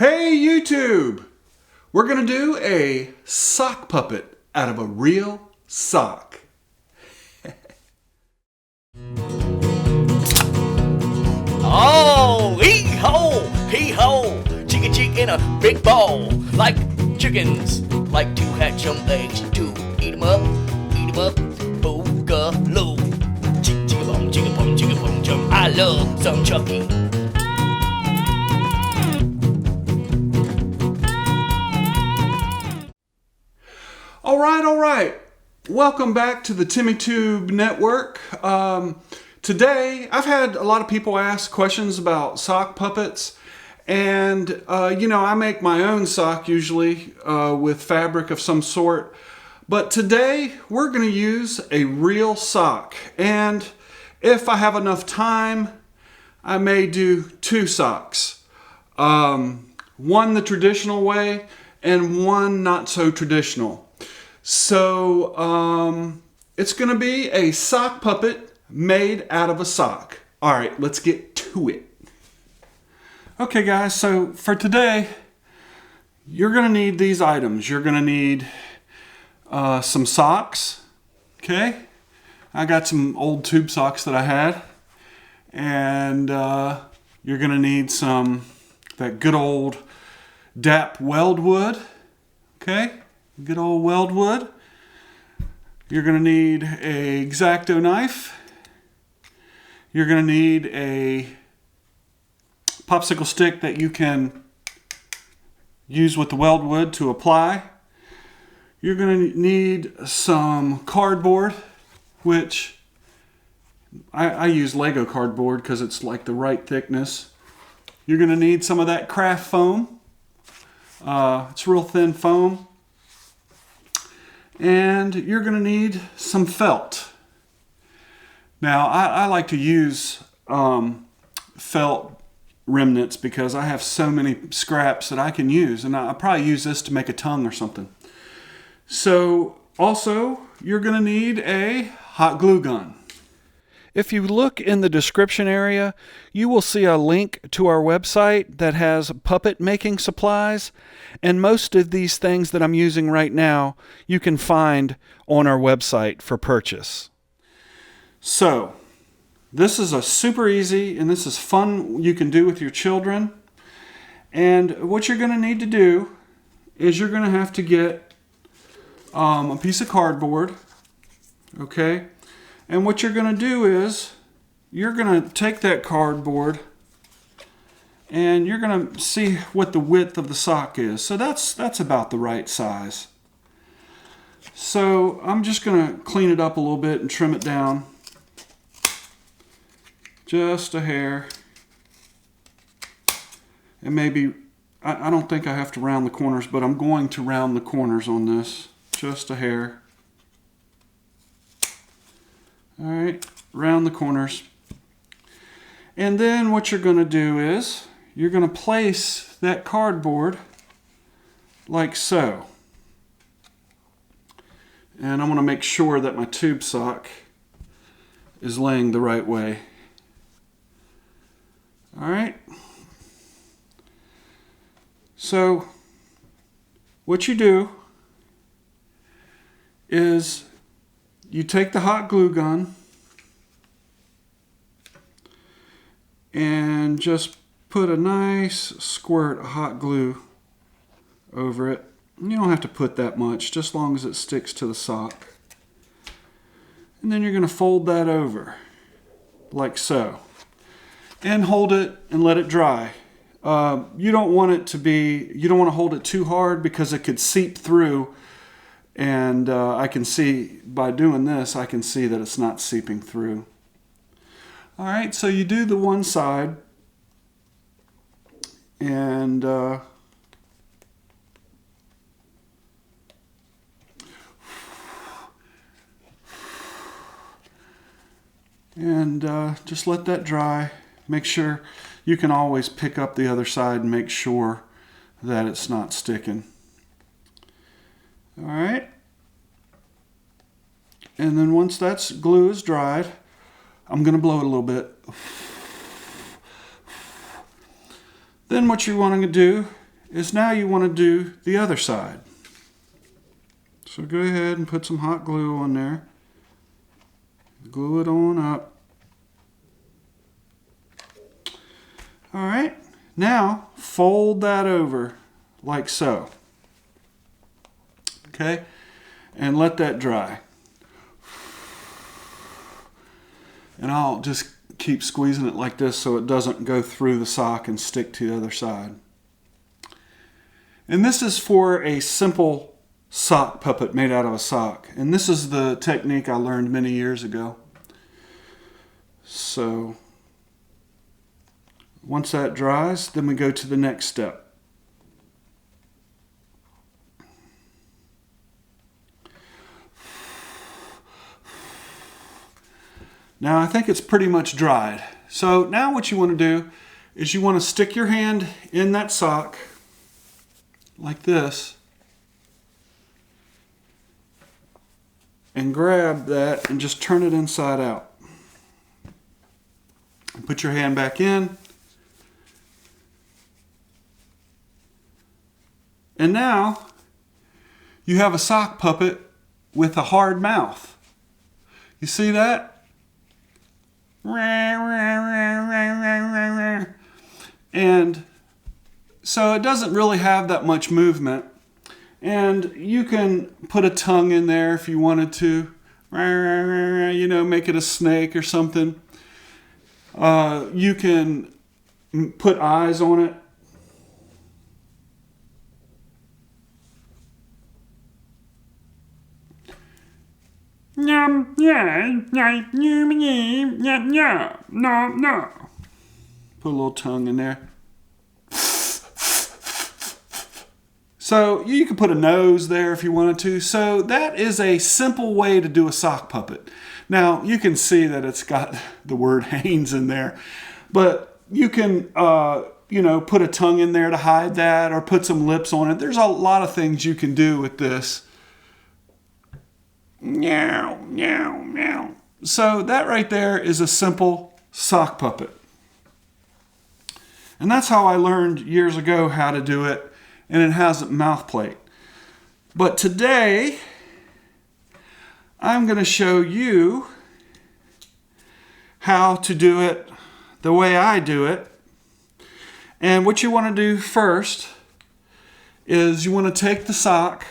Hey YouTube! We're going to do a sock puppet out of a real sock. Oh, hee-ho, chicken chick in a big ball. Like chickens, like to hatch some eggs, to eat 'em up, boogaloo. Chicka boom, chum. I love some Chucky. All right. Welcome back to the TimmyTube Network. Today, I've had a lot of people ask questions about sock puppets. And, I make my own sock usually with fabric of some sort. But today, we're going to use a real sock. And if I have enough time, I may do two socks. One the traditional way and one not so traditional. So it's going to be a sock puppet made out of a sock. All right, let's get to it. Okay guys, so for today, you're going to need these items. You're going to need some socks, okay? I got some old tube socks that I had. And you're going to need that good old DAP weldwood, okay? Good old weldwood. You're going to need a X-Acto knife. You're going to need a popsicle stick that you can use with the weldwood to apply. You're going to need some cardboard, which I use Lego cardboard because it's like the right thickness. You're going to need some of that craft foam. It's real thin foam. And you're going to need some felt. Now, I like to use felt remnants because I have so many scraps that I can use. And I'll probably use this to make a tongue or something. So, also, you're going to need a hot glue gun. If you look in the description area, you will see a link to our website that has puppet making supplies. And most of these things that I'm using right now, you can find on our website for purchase. So, this is a super easy and this is fun you can do with your children. And what you're going to need to do is you're going to have to get a piece of cardboard, okay? And what you're going to do is you're going to take that cardboard and you're going to see what the width of the sock is. So that's about the right size. So I'm just going to clean it up a little bit and trim it down. Just a hair. And maybe, I don't think I have to round the corners, but I'm going to round the corners on this. Just a hair. All right, round the corners. And then what you're going to do is you're going to place that cardboard like so. And I'm going to make sure that my tube sock is laying the right way. All right. So what you do is you take the hot glue gun and just put a nice squirt of hot glue over it. You don't have to put that much, just as long as it sticks to the sock. And then you're going to fold that over, like so. And hold it and let it dry. You don't want to hold it too hard because it could seep through. And I can see, by doing this, I can see that it's not seeping through. All right, so you do the one side. And just let that dry. Make sure you can always pick up the other side and make sure that it's not sticking. All right. And then once that glue is dried, I'm going to blow it a little bit. Then what you're wanting to do is now you want to do the other side. So go ahead and put some hot glue on there. Glue it on up. All right, now fold that over like so. Okay, and let that dry. And I'll just keep squeezing it like this so it doesn't go through the sock and stick to the other side. And this is for a simple sock puppet made out of a sock. And this is the technique I learned many years ago. So once that dries, then we go to the next step. Now I think it's pretty much dried. So now what you want to do is you want to stick your hand in that sock like this and grab that and just turn it inside out. And put your hand back in. And now you have a sock puppet with a hard mouth. You see that? And so it doesn't really have that much movement. And you can put a tongue in there if you wanted to. You know, make it a snake or something. You can put eyes on it. Put a little tongue in there. So you can put a nose there if you wanted to. So that is a simple way to do a sock puppet. Now you can see that it's got the word Haynes in there, but you can you know, put a tongue in there to hide that, or put some lips on it. There's a lot of things you can do with this. Meow, meow, meow. So that right there is a simple sock puppet. And that's how I learned years ago how to do it, and it has a mouth plate. But today, I'm going to show you how to do it the way I do it. And what you want to do first is you want to take the sock,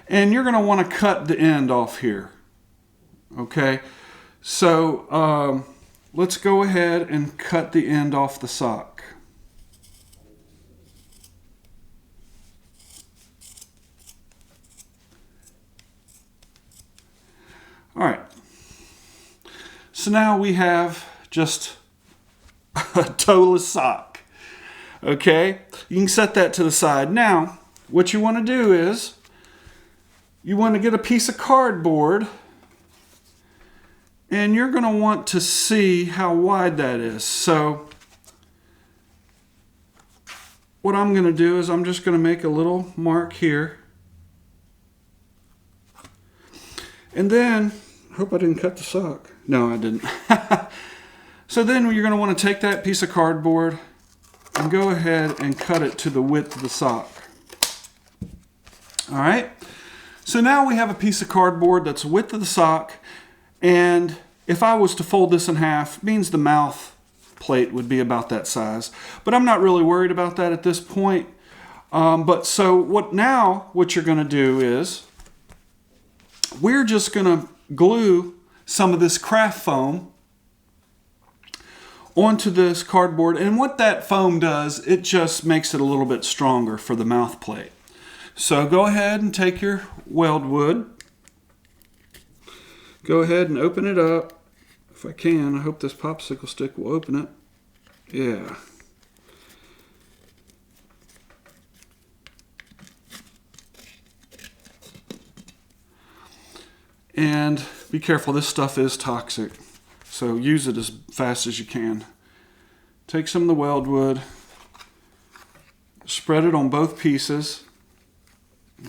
and you're going to want to cut the end off here. Okay, so let's go ahead and cut the end off the sock. All right, so now we have just a toeless sock. Okay, you can set that to the side. Now, what you want to do is you want to get a piece of cardboard, and you're going to want to see how wide that is. So what I'm going to do is I'm just going to make a little mark here. And then, I hope I didn't cut the sock. No, I didn't. So then you're going to want to take that piece of cardboard and go ahead and cut it to the width of the sock. All right. So now we have a piece of cardboard that's the width of the sock, and if I was to fold this in half, it means the mouth plate would be about that size. But I'm not really worried about that at this point. So what you're going to do is we're just going to glue some of this craft foam onto this cardboard, and what that foam does, it just makes it a little bit stronger for the mouth plate. So go ahead and take your weld wood. Go ahead and open it up. If I can, I hope this popsicle stick will open it. Yeah. And be careful, this stuff is toxic. So use it as fast as you can. Take some of the weld wood, spread it on both pieces.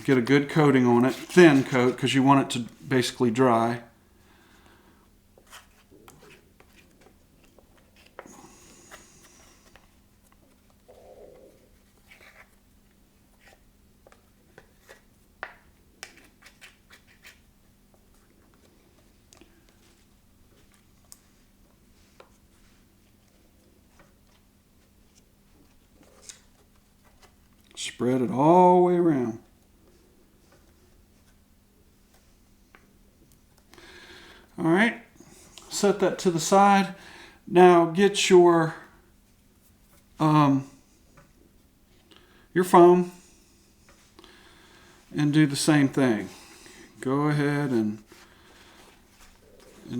Get a good coating on it, thin coat, because you want it to basically dry. spread it all the way around. All right, set that to the side. Now get your foam and do the same thing. Go ahead and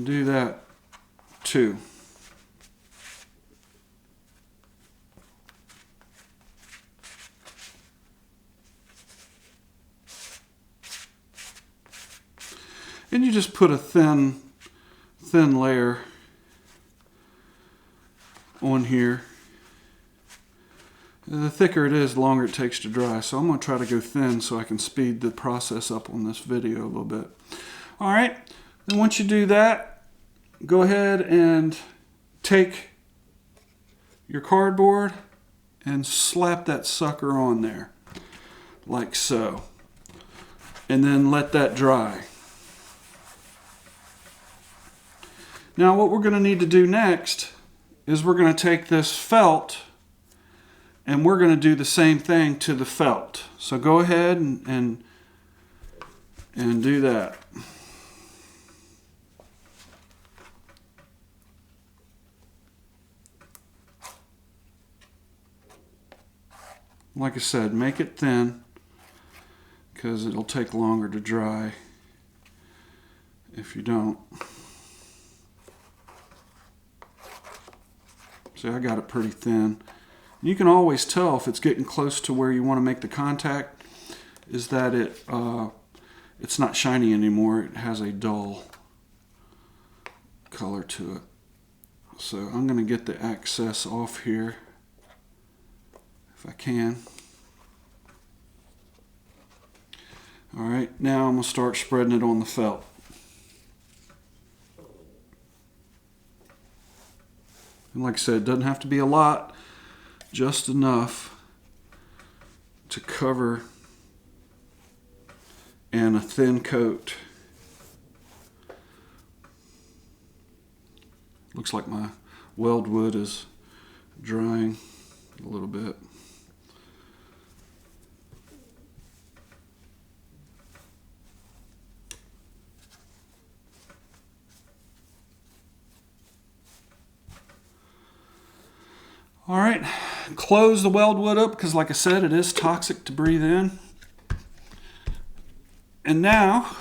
do that too. And you just put a thin layer on here. The thicker it is, the longer it takes to dry. So I'm going to try to go thin so I can speed the process up on this video a little bit. All right, then once you do that, go ahead and take your cardboard and slap that sucker on there, like so. And then let that dry. Now what we're going to need to do next is we're going to take this felt and we're going to do the same thing to the felt. So go ahead and do that. Like I said, make it thin because it'll take longer to dry if you don't. See, I got it pretty thin. You can always tell if it's getting close to where you want to make the contact is that it's not shiny anymore. It has a dull color to it. So I'm going to get the excess off here if I can. All right, now I'm going to start spreading it on the felt. And like I said, it doesn't have to be a lot, just enough to cover and a thin coat. Looks like my weld wood is drying a little bit. All right, close the weld wood up because like I said, it is toxic to breathe in. And now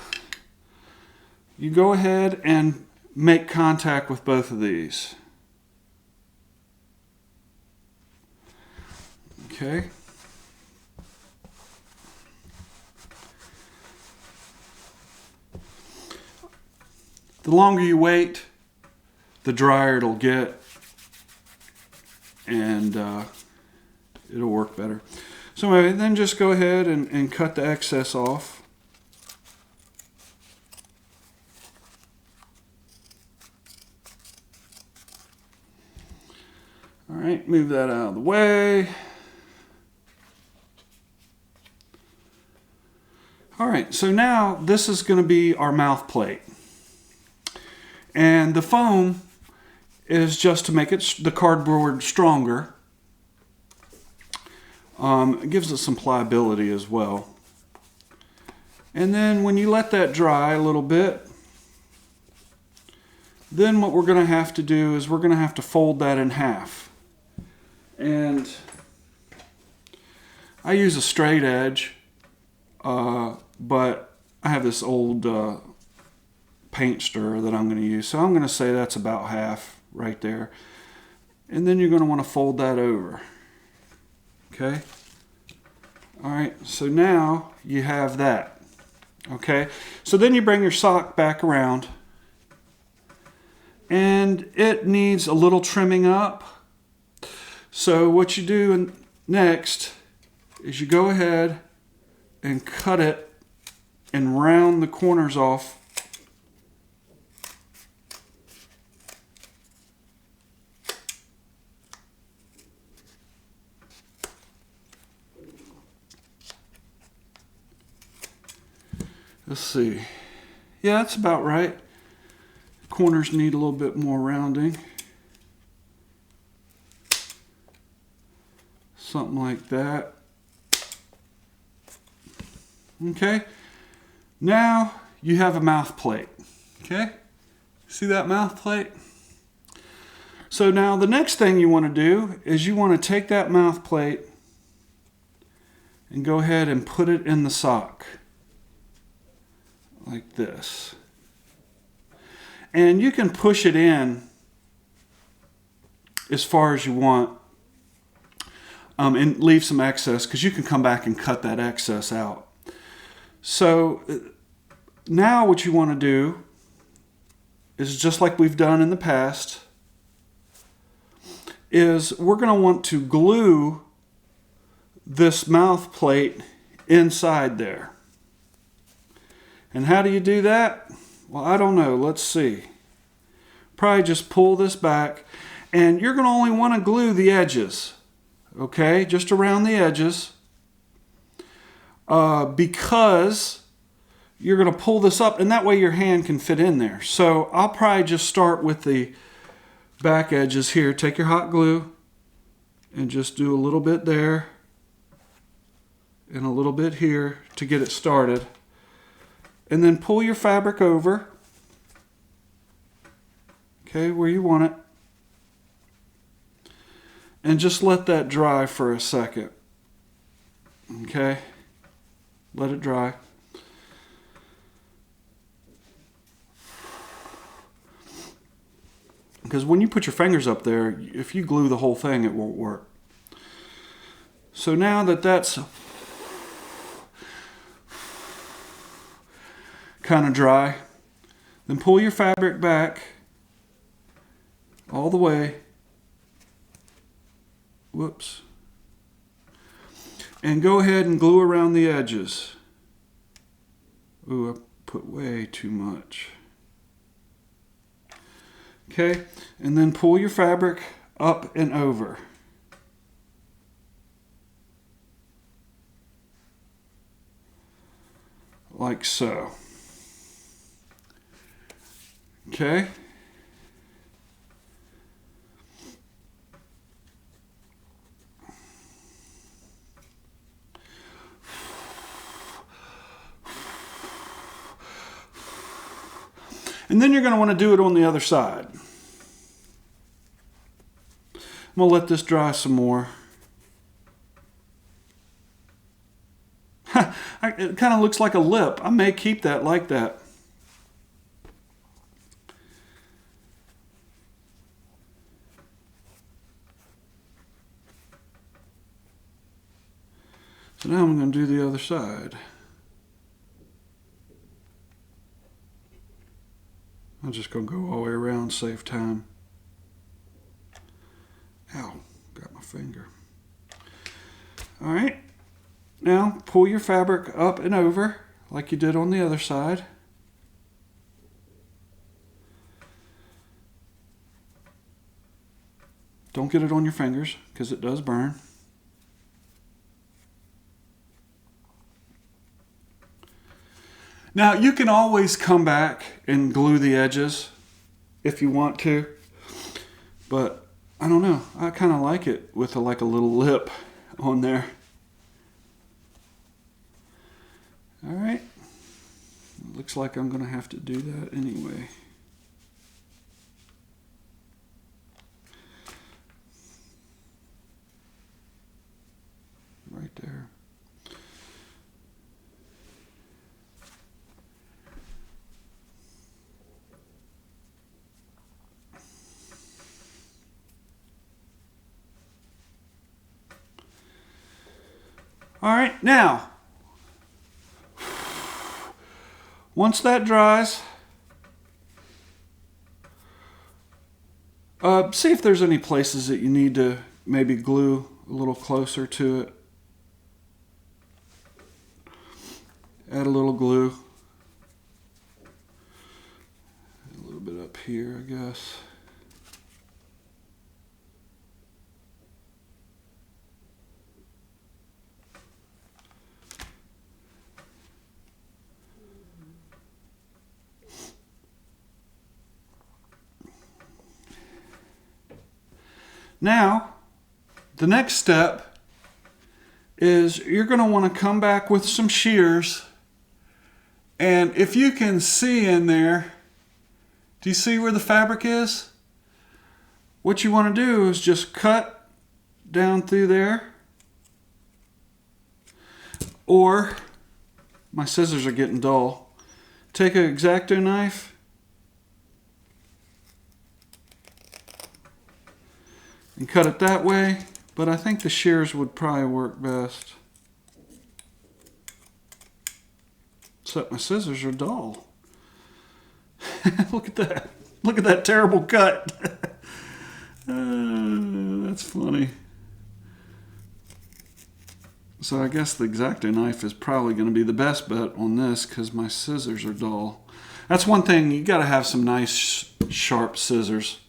you go ahead and make contact with both of these. Okay. The longer you wait, the drier it'll get. And it'll work better. So anyway, then just go ahead and cut the excess off. All right, move that out of the way. All right, so now this is going to be our mouth plate. And the foam is just to make it the cardboard stronger. It gives it some pliability as well. And then when you let that dry a little bit, then what we're going to have to do is we're going to have to fold that in half. And I use a straight edge, but I have this old paint stirrer that I'm going to use. So I'm going to say that's about half right there. And then you're going to want to fold that over. Okay? All right, so now you have that. Okay? So then you bring your sock back around and it needs a little trimming up. So what you do next is you go ahead and cut it and round the corners off. Let's see. Yeah, that's about right. Corners need a little bit more rounding. Something like that. Okay. Now you have a mouth plate. Okay. See that mouth plate? So now the next thing you want to do is you want to take that mouth plate and go ahead and put it in the sock. Like this. And you can push it in as far as you want and leave some excess, because you can come back and cut that excess out. So now what you want to do is, just like we've done in the past, is we're going to want to glue this mouth plate inside there. And how do you do that? Well, I don't know. Let's see. Probably just pull this back, and you're going to only want to glue the edges. Okay, just around the edges, because you're going to pull this up, and that way your hand can fit in there. So I'll probably just start with the back edges here. Take your hot glue and just do a little bit there and a little bit here to get it started. And then pull your fabric over, okay, where you want it. And just let that dry for a second. Okay? Let it dry. Because when you put your fingers up there, if you glue the whole thing, it won't work. So now that that's kind of dry, then pull your fabric back all the way. Whoops. And go ahead and glue around the edges. Ooh, I put way too much. Okay, and then pull your fabric up and over. Like so. Okay. And then you're going to want to do it on the other side. I'm going to let this dry some more. It kind of looks like a lip. I may keep that like that. So now I'm going to do the other side. I'm just going to go all the way around, save time. Ow, got my finger. All right, now pull your fabric up and over like you did on the other side. Don't get it on your fingers because it does burn. Now, you can always come back and glue the edges if you want to, but I don't know. I kind of like it with like a little lip on there. All right. Looks like I'm going to have to do that anyway. Right there. All right, now, once that dries, see if there's any places that you need to maybe glue a little closer to it. Add a little glue. A little bit up here, I guess. Now, the next step is you're going to want to come back with some shears And if you can see in there, do you see where the fabric is? What you want to do is just cut down through there. Or, my scissors are getting dull. Take an X-Acto knife and cut it that way, but I think the shears would probably work best. Except my scissors are dull. Look at that. Look at that terrible cut. That's funny. So I guess the X-Acto knife is probably going to be the best bet on this because my scissors are dull. That's one thing, you got to have some nice sharp scissors.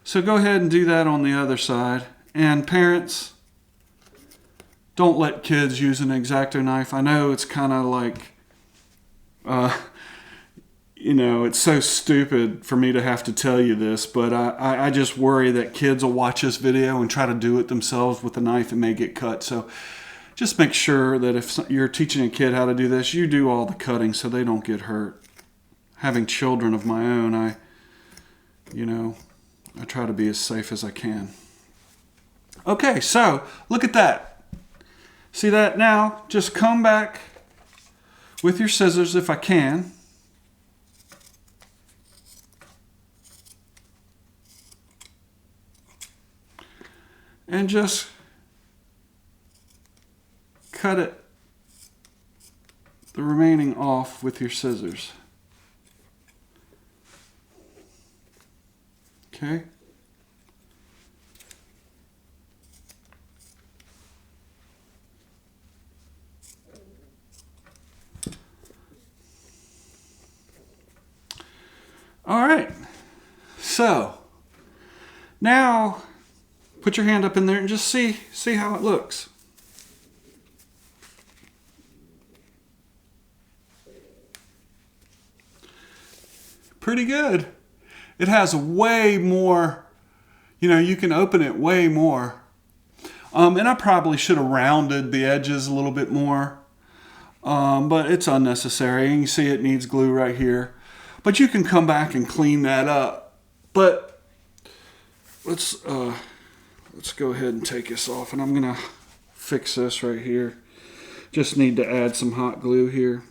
So go ahead and do that on the other side. And parents, don't let kids use an X-Acto knife. I know it's kind of like, you know, it's so stupid for me to have to tell you this, but I just worry that kids will watch this video and try to do it themselves with a knife and may get cut. So just make sure that if you're teaching a kid how to do this, you do all the cutting so they don't get hurt. Having children of my own, I try to be as safe as I can. Okay, so look at that. See that? Now just come back with your scissors if I can. And just cut it, the remaining off with your scissors. Okay. All right. So now put your hand up in there and just see how it looks. Pretty good. It has way more, you can open it way more. And I probably should have rounded the edges a little bit more. But it's unnecessary. And you see it needs glue right here. But you can come back and clean that up. But let's go ahead and take this off. And I'm going to fix this right here. Just need to add some hot glue here.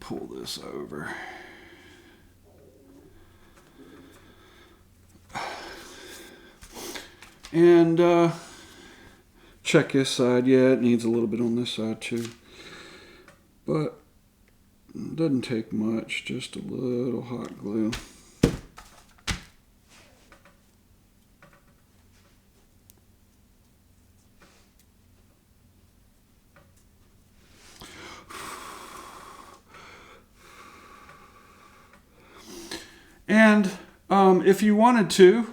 Pull this over. And check this side. Yeah, it needs a little bit on this side too. But it doesn't take much, just a little hot glue. And if you wanted to,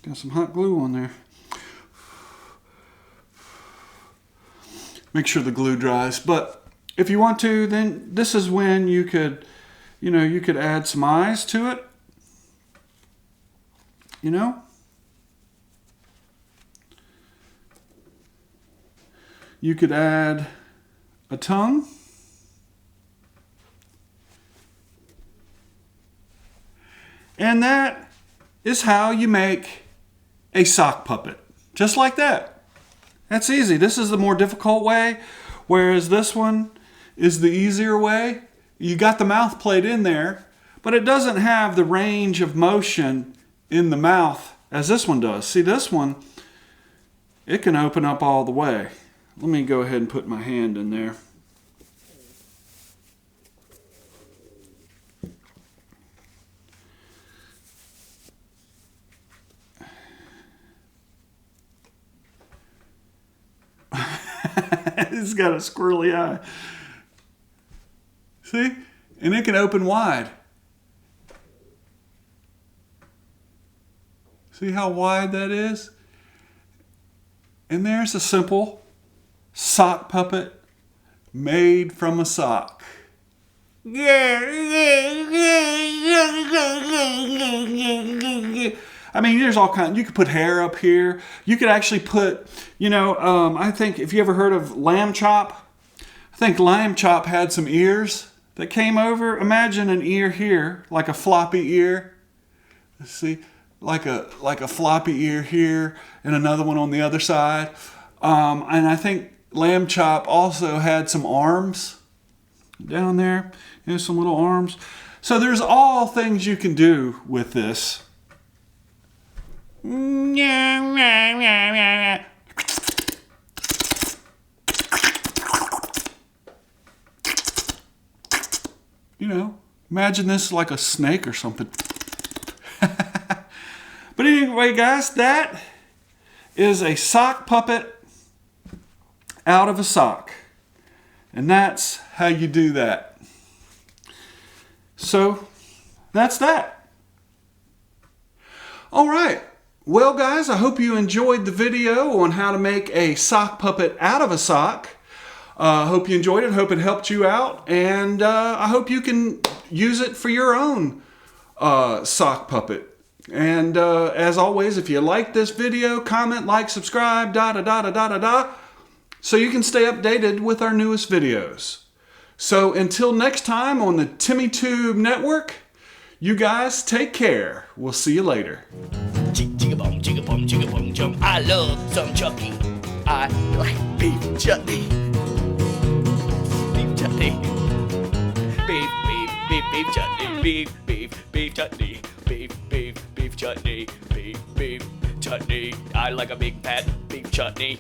got some hot glue on there. Make sure the glue dries. But if you want to, then this is when you could, you could add some eyes to it. You could add a tongue. And that is how you make a sock puppet. Just like that. That's easy. This is the more difficult way, whereas this one is the easier way. You got the mouth plate in there, but it doesn't have the range of motion in the mouth as this one does. See, this one, it can open up all the way. Let me go ahead and put my hand in there. It's got a squirrely eye. See? And it can open wide. See how wide that is? And there's a simple sock puppet made from a sock. I mean, there's all kinds. You could put hair up here. You could actually put, I think, if you ever heard of lamb chop, I think lamb chop had some ears that came over. Imagine an ear here, like a floppy ear. Let's see, like a floppy ear here, and another one on the other side. And I think lamb chop also had some arms down there. Some little arms. So there's all things you can do with this. Imagine this like a snake or something. But anyway, guys, that is a sock puppet out of a sock. And that's how you do that. So, that's that. All right. Well, guys, I hope you enjoyed the video on how to make a sock puppet out of a sock. I hope you enjoyed it. Hope it helped you out. And I hope you can use it for your own sock puppet. And as always, if you like this video, comment, like, subscribe, so you can stay updated with our newest videos. So until next time on the TimmyTube Network, you guys take care. We'll see you later. Chicka-bum, chicka-bum, chicka-bum, chum. I love some Chucky. I like beef chutney. Beef chutney. Beef, beef, beef, beef chutney. Beef, beef, beef chutney. Beef, beef, beef chutney. Beef, beef chutney. I like a big fat beef chutney.